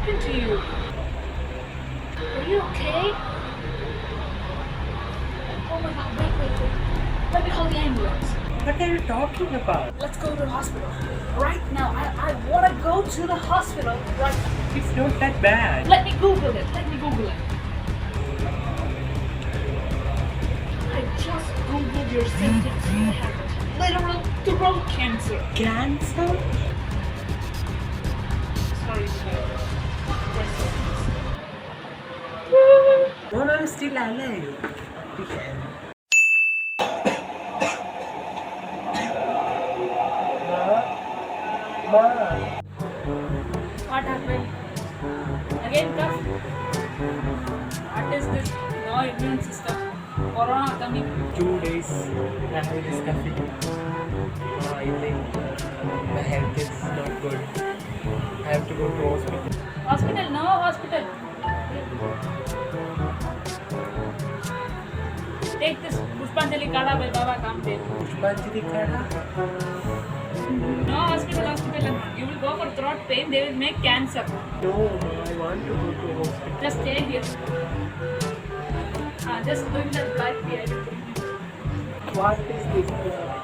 happened to you? Are you okay? Oh my god, wait. Let me call the ambulance. What are you talking about? Let's go to the hospital. Right now. I want to go to the hospital right now. It's not that bad. Let me Google it. I just Googled your symptoms. You have literal throat cancer. Cancer? Sorry, sir. No, I'm still alive. Ma. What happened? Again, cough. What is this? No immune system. Corona coming. 2 days I have this coffee. I think my health is not good. I have to go to hospital. Hospital? No hospital. Take this Pushpanjali Kada by Baba Kamdev. Pushpanjali Kada? No hospital. You will go for throat pain. They will make cancer. No, I want to go to hospital. Just stay here. Just doing that black beard. What is this?